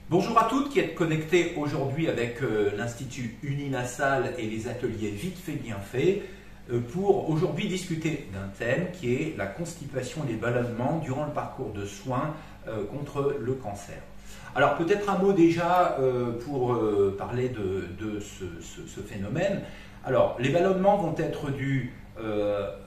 Bonjour à toutes qui êtes connectées aujourd'hui avec l'Institut Uninasal et les ateliers Vite fait bien fait pour aujourd'hui discuter d'un thème qui est la constipation et les ballonnements durant le parcours de soins contre le cancer. Alors peut-être un mot déjà pour parler de ce phénomène. Alors les ballonnements vont être dus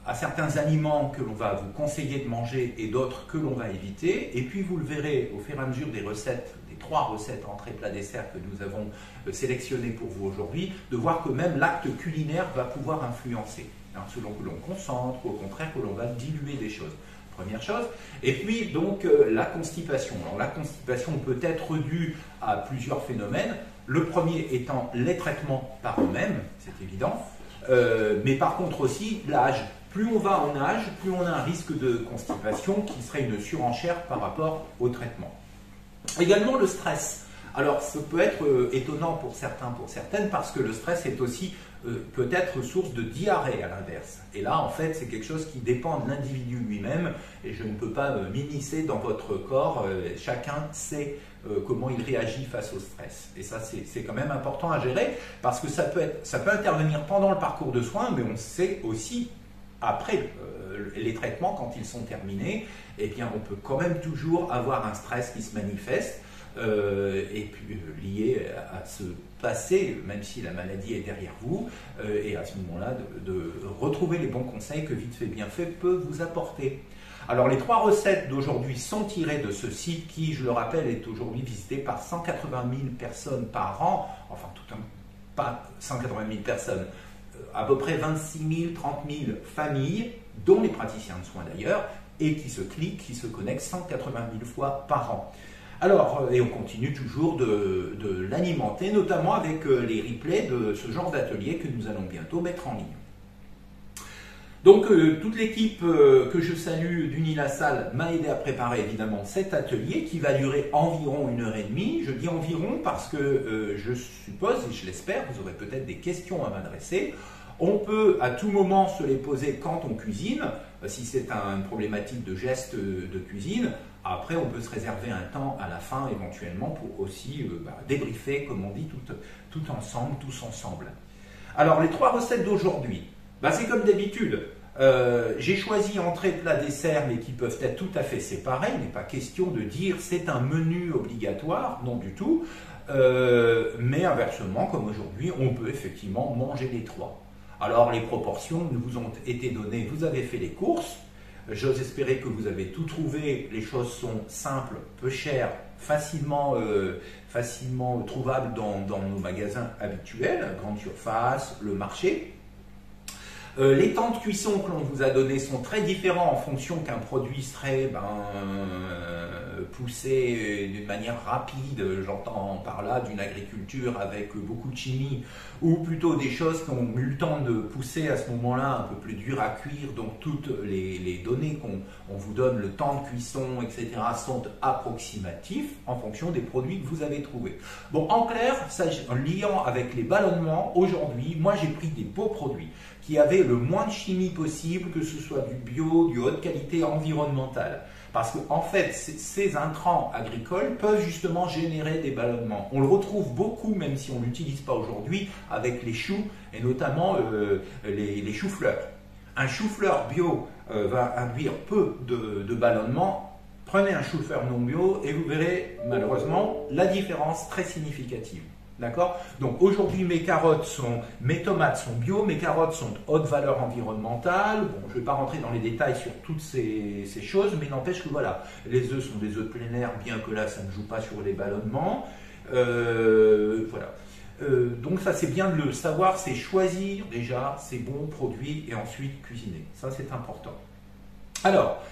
à certains aliments que l'on va vous conseiller de manger et d'autres que l'on va éviter. Et puis vous le verrez au fur et à mesure des recettes, des 3 recettes entrées plat dessert que nous avons sélectionnées pour vous aujourd'hui, de voir que même l'acte culinaire va pouvoir influencer, selon que l'on concentre ou au contraire que l'on va diluer des choses. Première chose. Et puis donc la constipation. Alors la constipation peut être due à plusieurs phénomènes. Le premier étant les traitements par eux-mêmes, c'est évident. Mais par contre aussi l'âge. Plus on va en âge, plus on a un risque de constipation qui serait une surenchère par rapport au traitement. Également le stress. Alors ça peut être étonnant pour certains, pour certaines, parce que le stress est aussi peut-être source de diarrhée à l'inverse. Et là en fait c'est quelque chose qui dépend de l'individu lui-même et je ne peux pas m'immiscer dans votre corps. Chacun sait comment il réagit face au stress. Et ça c'est quand même important à gérer parce que ça peut intervenir pendant le parcours de soins, mais on sait aussi après les traitements, quand ils sont terminés, eh bien, on peut quand même toujours avoir un stress qui se manifeste et puis lié à ce passé, même si la maladie est derrière vous, et à ce moment-là, de retrouver les bons conseils que Vite fait bien fait peut vous apporter. Alors, les 3 recettes d'aujourd'hui sont tirées de ce site qui, je le rappelle, est aujourd'hui visité par 180 000 personnes par an, enfin, pas 180 000 personnes, à peu près 26 000, 30 000 familles, dont les praticiens de soins d'ailleurs, et qui se cliquent, qui se connectent 180 000 fois par an. Alors, et on continue toujours de l'alimenter, notamment avec les replays de ce genre d'atelier que nous allons bientôt mettre en ligne. Donc, toute l'équipe que je salue d'Uninasal m'a aidé à préparer évidemment cet atelier qui va durer environ 1h30. Je dis environ parce que je suppose, et je l'espère, vous aurez peut-être des questions à m'adresser. On peut à tout moment se les poser quand on cuisine, si c'est une problématique de geste de cuisine. Après, on peut se réserver un temps à la fin éventuellement pour aussi débriefer, comme on dit, tout ensemble, tous ensemble. Alors, les 3 recettes d'aujourd'hui, c'est comme d'habitude. J'ai choisi entrée, plat, dessert, mais qui peuvent être tout à fait séparés. Il n'est pas question de dire c'est un menu obligatoire, non du tout. Mais inversement, comme aujourd'hui, on peut effectivement manger les 3. Alors les proportions vous ont été données, vous avez fait les courses, j'ose espérer que vous avez tout trouvé, les choses sont simples, peu chères, facilement trouvables dans nos magasins habituels, grande surface, le marché. Les temps de cuisson que l'on vous a donnés sont très différents en fonction qu'un produit serait poussé d'une manière rapide, j'entends par là d'une agriculture avec beaucoup de chimie, ou plutôt des choses qui ont eu le temps de pousser à ce moment-là un peu plus dur à cuire, donc toutes les données qu'on vous donne, le temps de cuisson, etc., sont approximatifs en fonction des produits que vous avez trouvés. Bon, en clair, en liant avec les ballonnements, aujourd'hui, moi j'ai pris des beaux produits qui avaient le moins de chimie possible, que ce soit du bio, du haute qualité environnementale. Parce qu'en fait, ces intrants agricoles peuvent justement générer des ballonnements. On le retrouve beaucoup, même si on ne l'utilise pas aujourd'hui, avec les choux, et notamment les choux-fleurs. Un chou-fleur bio va induire peu de ballonnements. Prenez un chou-fleur non bio et vous verrez malheureusement la différence très significative. D'accord? Donc aujourd'hui mes tomates sont bio, mes carottes sont haute valeur environnementale. Bon, je ne vais pas rentrer dans les détails sur toutes ces choses, mais n'empêche que voilà, les œufs sont des œufs de plein air, bien que là ça ne joue pas sur les ballonnements. Voilà. Donc ça c'est bien de le savoir, c'est choisir déjà ces bons produits et ensuite cuisiner. Ça c'est important. Alors,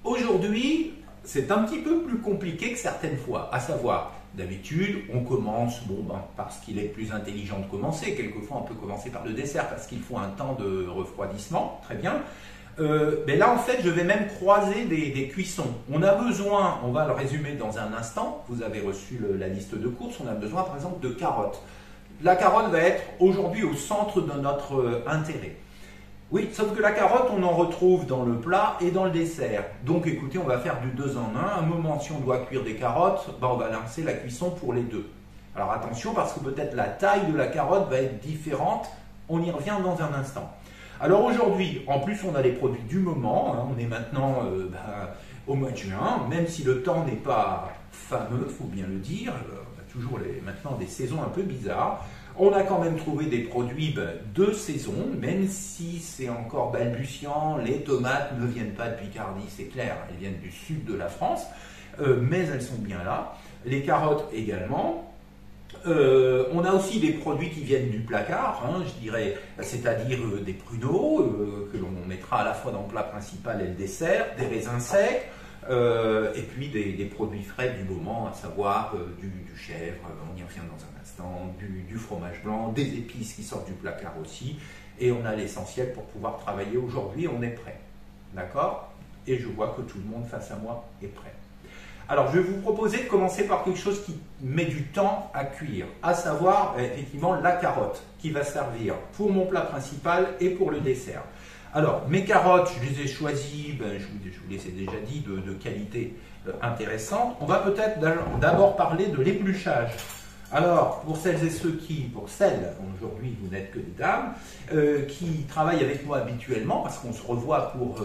aujourd'hui, c'est un petit peu plus compliqué que certaines fois, à savoir, d'habitude, on commence, parce qu'il est plus intelligent de commencer. Quelquefois, on peut commencer par le dessert parce qu'il faut un temps de refroidissement. Très bien. Mais là, en fait, je vais même croiser des cuissons. On a besoin, on va le résumer dans un instant, vous avez reçu la liste de courses, on a besoin, par exemple, de carottes. La carotte va être aujourd'hui au centre de notre intérêt. Oui, sauf que la carotte, on en retrouve dans le plat et dans le dessert. Donc écoutez, on va faire du 2 en 1. À un moment, si on doit cuire des carottes, on va lancer la cuisson pour les deux. Alors attention, parce que peut-être la taille de la carotte va être différente. On y revient dans un instant. Alors aujourd'hui, en plus, on a les produits du moment. On est maintenant au mois de juin, même si le temps n'est pas fameux, il faut bien le dire. On a toujours maintenant des saisons un peu bizarres. On a quand même trouvé des produits de saison, même si c'est encore balbutiant. Les tomates ne viennent pas de Picardie, c'est clair, elles viennent du sud de la France, mais elles sont bien là. Les carottes également. On a aussi des produits qui viennent du placard, je dirais, c'est-à-dire des pruneaux que l'on mettra à la fois dans le plat principal et le dessert, des raisins secs, et puis des produits frais du moment, à savoir du chèvre, on y revient dans un instant, du fromage blanc, des épices qui sortent du placard aussi, et on a l'essentiel pour pouvoir travailler aujourd'hui, on est prêt. D'accord? Et je vois que tout le monde face à moi est prêt. Alors, je vais vous proposer de commencer par quelque chose qui met du temps à cuire, à savoir effectivement la carotte qui va servir pour mon plat principal et pour le dessert. Alors, mes carottes, je les ai choisies, je vous les ai déjà dit, de qualité intéressante. On va peut-être d'abord parler de l'épluchage. Alors, pour celles et ceux aujourd'hui vous n'êtes que des dames, qui travaillent avec moi habituellement, parce qu'on se revoit pour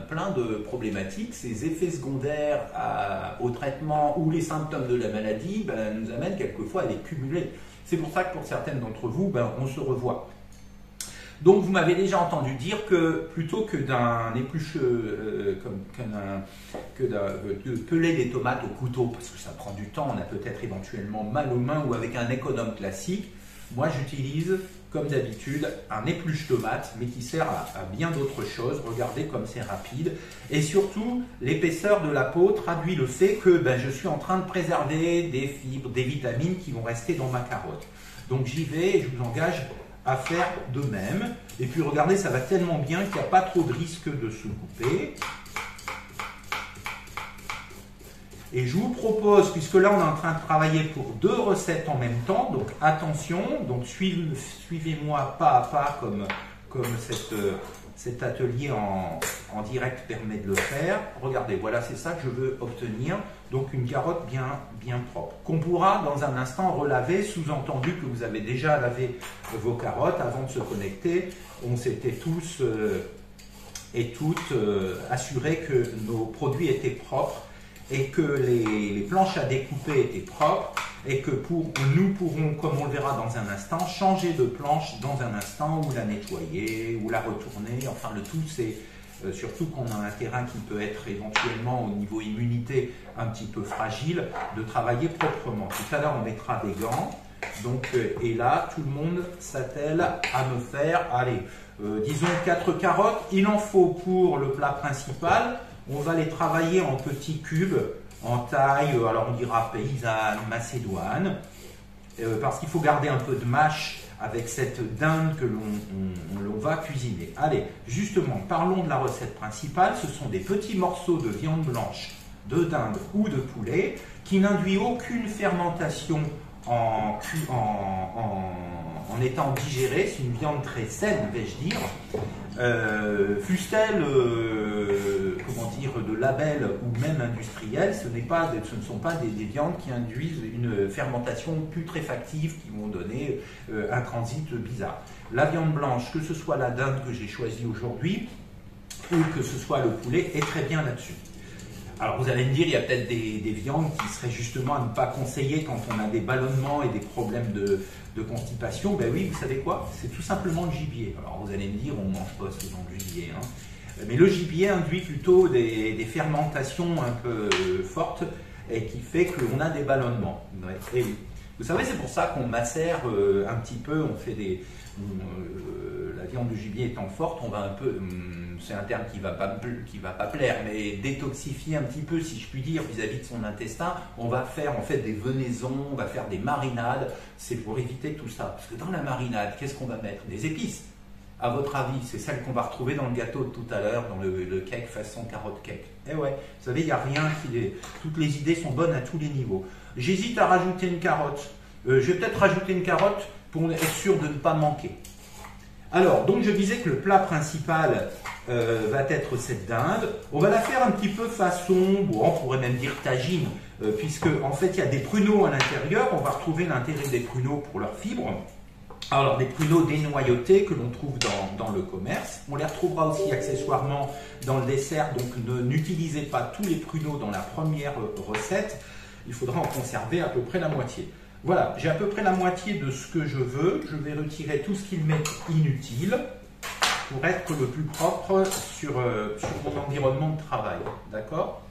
plein de problématiques, ces effets secondaires au traitement ou les symptômes de la maladie nous amènent quelquefois à les cumuler. C'est pour ça que pour certaines d'entre vous, on se revoit. Donc vous m'avez déjà entendu dire que plutôt que d'un de peler des tomates au couteau, parce que ça prend du temps, on a peut-être éventuellement mal aux mains ou avec un économe classique, moi j'utilise comme d'habitude un épluche tomate, mais qui sert à bien d'autres choses. Regardez comme c'est rapide. Et surtout, l'épaisseur de la peau traduit le fait que je suis en train de préserver des fibres, des vitamines qui vont rester dans ma carotte. Donc j'y vais et je vous engage à faire de même. Et puis regardez, ça va tellement bien qu'il n'y a pas trop de risque de se couper. Et je vous propose, puisque là on est en train de travailler pour 2 recettes en même temps, donc attention, donc suivez-moi pas à pas comme cet atelier en direct permet de le faire. Regardez, voilà, c'est ça que je veux obtenir. Donc une carotte bien propre, qu'on pourra dans un instant relaver, sous-entendu que vous avez déjà lavé vos carottes avant de se connecter. On s'était tous et toutes assurés que nos produits étaient propres et que les planches à découper étaient propres et que nous pourrons, comme on le verra dans un instant, changer de planche dans un instant ou la nettoyer ou la retourner. Enfin, le tout, c'est surtout qu'on a un terrain qui peut être éventuellement au niveau immunité un petit peu fragile, de travailler proprement. Tout à l'heure, on mettra des gants. Donc, et là, tout le monde s'attelle à me faire, allez, disons 4 carottes. Il en faut pour le plat principal. On va les travailler en petits cubes, en taille, alors on dira paysanne, macédoine, parce qu'il faut garder un peu de mâche avec cette dinde que l'on va cuisiner. Allez, justement, parlons de la recette principale. Ce sont des petits morceaux de viande blanche, de dinde ou de poulet, qui n'induit aucune fermentation en étant digérée. C'est une viande très saine, vais-je dire. Fût-elle de label ou même industriel, ce ne sont pas des viandes qui induisent une fermentation putréfactive qui vont donner un transit bizarre. La viande blanche, que ce soit la dinde que j'ai choisie aujourd'hui ou que ce soit le poulet, est très bien là-dessus. Alors vous allez me dire, il y a peut-être des viandes qui seraient justement à ne pas conseiller quand on a des ballonnements et des problèmes de constipation. Ben oui, vous savez quoi? C'est tout simplement le gibier. Alors vous allez me dire, on ne mange pas souvent du gibier. Mais le gibier induit plutôt des fermentations un peu fortes et qui fait qu'on a des ballonnements. Ouais. Et oui. Vous savez, c'est pour ça qu'on macère un petit peu, on fait la viande du gibier étant forte, on va un peu, c'est un terme qui va pas plaire, mais détoxifier un petit peu, si je puis dire, vis-à-vis de son intestin. On va faire en fait des venaisons, on va faire des marinades, c'est pour éviter tout ça. Parce que dans la marinade, qu'est-ce qu'on va mettre? Des épices. À votre avis, c'est celle qu'on va retrouver dans le gâteau de tout à l'heure, dans le cake façon carotte cake. Eh ouais, vous savez, il n'y a rien toutes les idées sont bonnes à tous les niveaux. J'hésite à rajouter une carotte. Je vais peut-être rajouter une carotte pour être sûr de ne pas manquer. Alors, donc je disais que le plat principal va être cette dinde. On va la faire un petit peu façon, bon, on pourrait même dire tagine, puisque en fait il y a des pruneaux à l'intérieur. On va retrouver l'intérêt des pruneaux pour leurs fibres. Alors des pruneaux dénoyautés que l'on trouve dans le commerce. On les retrouvera aussi accessoirement dans le dessert, donc n'utilisez pas tous les pruneaux dans la première recette. Il faudra en conserver à peu près la moitié. Voilà, j'ai à peu près la moitié de ce que je veux. Je vais retirer tout ce qui m'est inutile pour être le plus propre sur mon environnement de travail. D'accord ?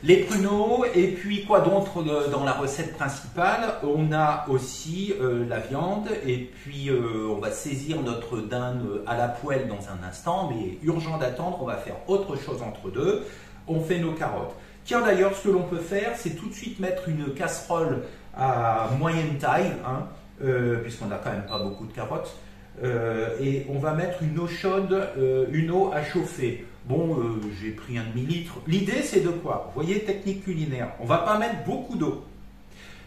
Les pruneaux, et puis quoi d'autre dans la recette principale? On a aussi la viande, et puis on va saisir notre dinde à la poêle dans un instant, mais urgent d'attendre, on va faire autre chose entre deux. On fait nos carottes. Tiens d'ailleurs, ce que l'on peut faire, c'est tout de suite mettre une casserole à moyenne taille, hein, puisqu'on n'a quand même pas beaucoup de carottes, et on va mettre une eau chaude, une eau à chauffer. Bon, j'ai pris un demi-litre. L'idée, c'est de quoi? Vous voyez, technique culinaire. On ne va pas mettre beaucoup d'eau.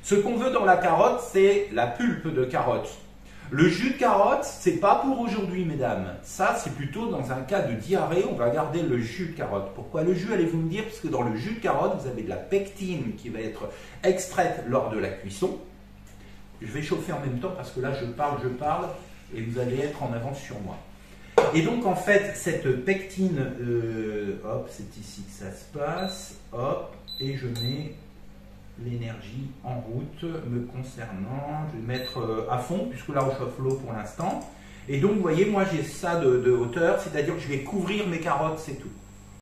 Ce qu'on veut dans la carotte, c'est la pulpe de carotte. Le jus de carotte, c'est pas pour aujourd'hui, mesdames. Ça, c'est plutôt dans un cas de diarrhée, on va garder le jus de carotte. Pourquoi le jus, allez-vous me dire? Parce que dans le jus de carotte, vous avez de la pectine qui va être extraite lors de la cuisson. Je vais chauffer en même temps parce que là, je parle, et vous allez être en avance sur moi. Et donc en fait, cette pectine, hop, c'est ici que ça se passe, hop, et je mets l'énergie en route me concernant. Je vais mettre à fond, puisque là on chauffe l'eau pour l'instant. Et donc vous voyez, moi j'ai ça de hauteur, c'est-à-dire que je vais couvrir mes carottes, c'est tout.